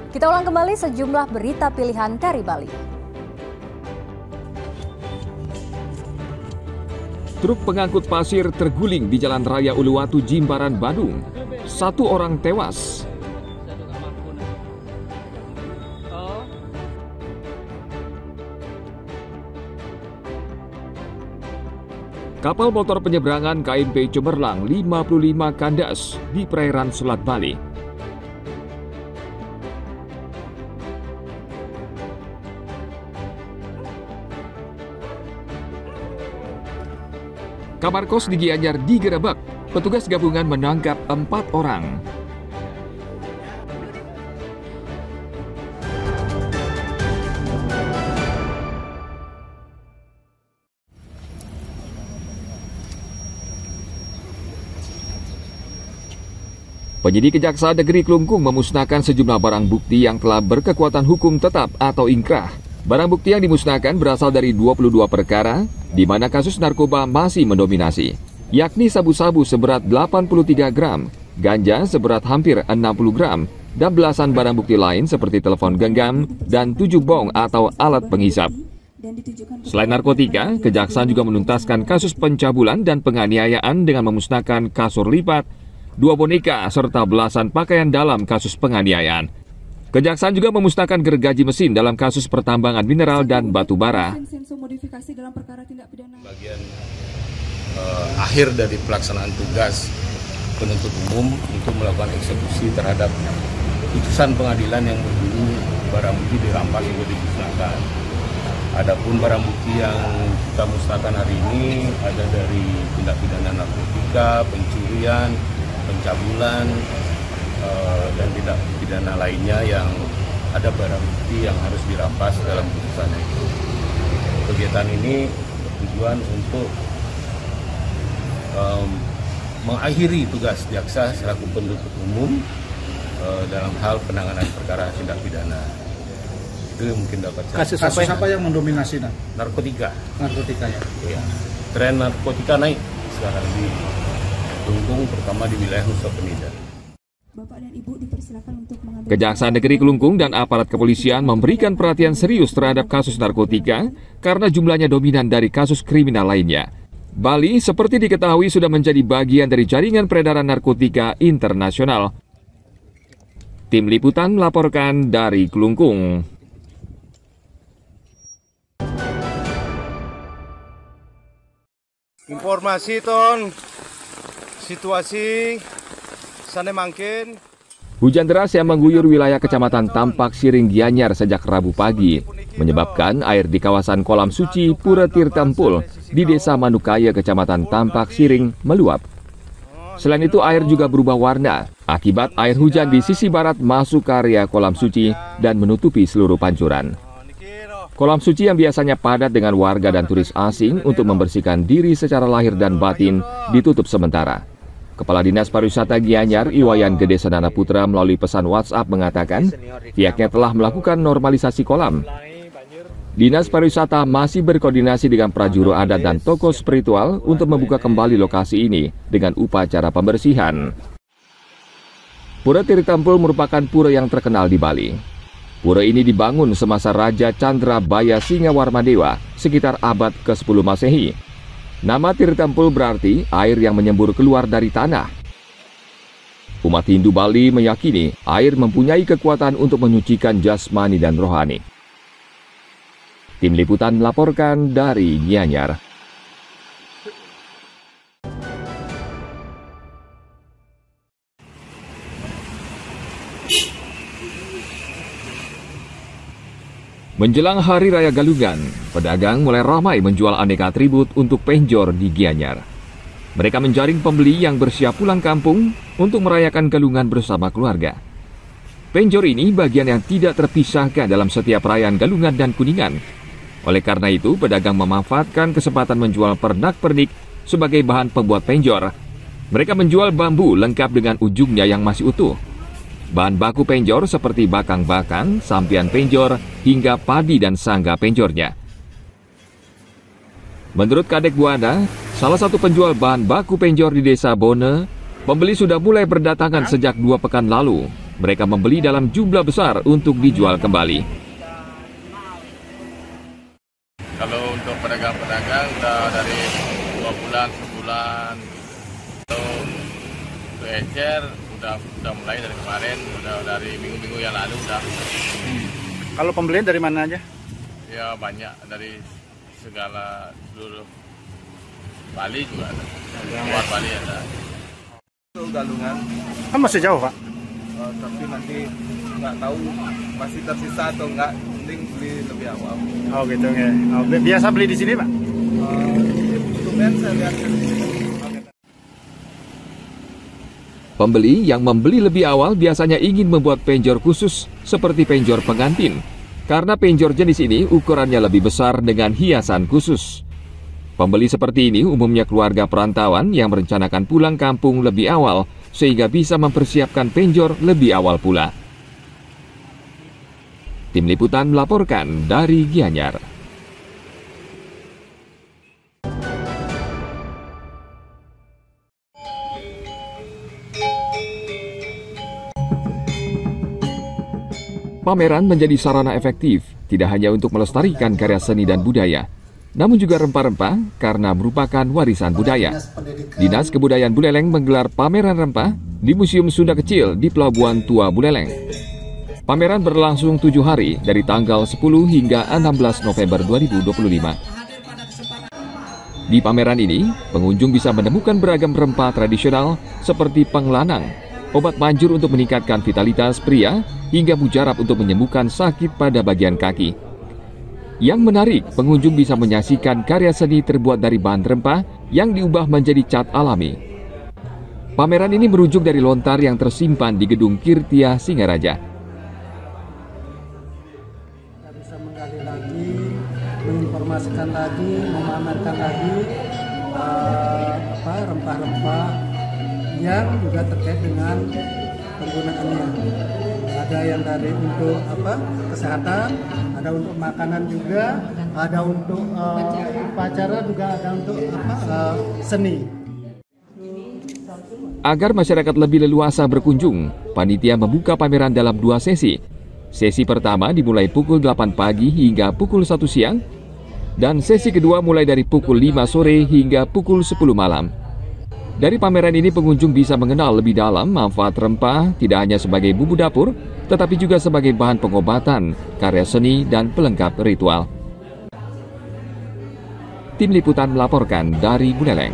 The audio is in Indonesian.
Kita ulang kembali sejumlah berita pilihan dari Bali. Truk pengangkut pasir terguling di Jalan Raya Uluwatu, Jimbaran, Badung. 1 orang tewas. Kapal motor penyeberangan KMP Cemerlang 55 kandas di perairan Selat Bali. Kamar kos di Gianyar digerebek. Petugas gabungan menangkap 4 orang. Penyidik Kejaksaan Negeri Klungkung memusnahkan sejumlah barang bukti yang telah berkekuatan hukum tetap atau ingkrah. Barang bukti yang dimusnahkan berasal dari 22 perkara, di mana kasus narkoba masih mendominasi, yakni sabu-sabu seberat 83 gram, ganja seberat hampir 60 gram, dan belasan barang bukti lain seperti telepon genggam dan 7 bong atau alat penghisap. Selain narkotika, Kejaksaan juga menuntaskan kasus pencabulan dan penganiayaan dengan memusnahkan kasur lipat, 2 boneka, serta belasan pakaian dalam kasus penganiayaan. Kejaksaan juga memusnahkan gergaji mesin dalam kasus pertambangan mineral dan batu bara. Bagian akhir dari pelaksanaan tugas penuntut umum untuk melakukan eksekusi terhadap putusan pengadilan yang berbunyi barang bukti dirampas untuk dimusnahkan. Adapun barang bukti yang kita musnahkan hari ini ada dari tindak pidana narkotika, pencurian, pencabulan, dan tindak pidana lainnya yang ada barang bukti yang harus dirampas dalam putusan itu. Kegiatan ini tujuan untuk mengakhiri tugas jaksa selaku penuntut umum dalam hal penanganan perkara tindak pidana. Itu mungkin dapat kasus apa yang mendominasi? Narkotika. Narkotika ya. Tren narkotika naik sekarang di Klungkung, terutama di wilayah Nusa Penida. Kejaksaan Negeri Klungkung dan aparat kepolisian memberikan perhatian serius terhadap kasus narkotika karena jumlahnya dominan dari kasus kriminal lainnya. Bali seperti diketahui sudah menjadi bagian dari jaringan peredaran narkotika internasional. Tim Liputan melaporkan dari Klungkung. Informasi ton situasi sana mangkin. Hujan deras yang mengguyur wilayah Kecamatan Tampak Siring Gianyar sejak Rabu pagi menyebabkan air di kawasan kolam suci Pura Tirtampul di Desa Manukaya, Kecamatan Tampak Siring meluap. Selain itu air juga berubah warna akibat air hujan di sisi barat masuk ke area kolam suci dan menutupi seluruh pancuran. Kolam suci yang biasanya padat dengan warga dan turis asing untuk membersihkan diri secara lahir dan batin ditutup sementara. Kepala Dinas Pariwisata Gianyar, Iwayan Gede Sedana Putra melalui pesan WhatsApp mengatakan pihaknya telah melakukan normalisasi kolam. Dinas Pariwisata masih berkoordinasi dengan prajuru adat dan tokoh spiritual untuk membuka kembali lokasi ini dengan upacara pembersihan. Pura Tirtampul merupakan pura yang terkenal di Bali. Pura ini dibangun semasa Raja Chandra Baya Singawarmadewa sekitar abad ke-10 Masehi. Nama Tirtampul berarti air yang menyembur keluar dari tanah. Umat Hindu Bali meyakini air mempunyai kekuatan untuk menyucikan jasmani dan rohani. Tim Liputan melaporkan dari Gianyar. Menjelang Hari Raya Galungan, pedagang mulai ramai menjual aneka atribut untuk penjor di Gianyar. Mereka menjaring pembeli yang bersiap pulang kampung untuk merayakan Galungan bersama keluarga. Penjor ini bagian yang tidak terpisahkan dalam setiap perayaan Galungan dan Kuningan. Oleh karena itu, pedagang memanfaatkan kesempatan menjual pernak-pernik sebagai bahan pembuat penjor. Mereka menjual bambu lengkap dengan ujungnya yang masih utuh. Bahan baku penjor seperti bakang-bakang, sampian penjor, hingga padi dan sangga penjornya. Menurut Kadek Buana, salah satu penjual bahan baku penjor di Desa Bone, pembeli sudah mulai berdatangan sejak 2 pekan lalu. mereka membeli dalam jumlah besar untuk dijual kembali. Kalau untuk pedagang-pedagang udah dari 2 bulan, sebulan. Kalau untuk encer udah mulai dari kemarin, udah dari minggu-minggu yang lalu udah. Kalau pembelian dari mana aja? Ya banyak, dari segala seluruh Bali juga ada, luar Bali ada. Itu Galungan, Kan masih jauh, Pak. tapi nanti nggak tahu masih tersisa atau nggak, mending beli lebih awal. Oh gitu ya. Oh, biasa beli di sini, Pak? Tumben saya lihat di sini. Pembeli yang membeli lebih awal biasanya ingin membuat penjor khusus seperti penjor pengantin, karena penjor jenis ini ukurannya lebih besar dengan hiasan khusus. Pembeli seperti ini umumnya keluarga perantauan yang merencanakan pulang kampung lebih awal, sehingga bisa mempersiapkan penjor lebih awal pula. Tim Liputan melaporkan dari Gianyar. Pameran menjadi sarana efektif, tidak hanya untuk melestarikan karya seni dan budaya, namun juga rempah-rempah karena merupakan warisan budaya. Dinas Kebudayaan Buleleng menggelar pameran rempah di Museum Sunda Kecil di Pelabuhan Tua Buleleng. Pameran berlangsung 7 hari dari tanggal 10 hingga 16 November 2025. Di pameran ini, pengunjung bisa menemukan beragam rempah tradisional seperti penglanang, obat manjur untuk meningkatkan vitalitas pria, hingga mujarab untuk menyembuhkan sakit pada bagian kaki. Yang menarik, pengunjung bisa menyaksikan karya seni terbuat dari bahan rempah yang diubah menjadi cat alami. Pameran ini merujuk dari lontar yang tersimpan di Gedung Kirtia Singaraja. Kita bisa menggali lagi, menginformasikan lagi, memamerkan lagi rempah-rempah yang juga terkait dengan penggunaannya. Ada yang dari untuk kesehatan, ada untuk makanan juga, ada untuk upacara juga, ada untuk seni. Agar masyarakat lebih leluasa berkunjung, panitia membuka pameran dalam 2 sesi. Sesi pertama dimulai pukul 8 pagi hingga pukul 1 siang, dan sesi kedua mulai dari pukul 5 sore hingga pukul 10 malam. Dari pameran ini pengunjung bisa mengenal lebih dalam manfaat rempah tidak hanya sebagai bumbu dapur, tetapi juga sebagai bahan pengobatan, karya seni, dan pelengkap ritual. Tim Liputan melaporkan dari Buleleng.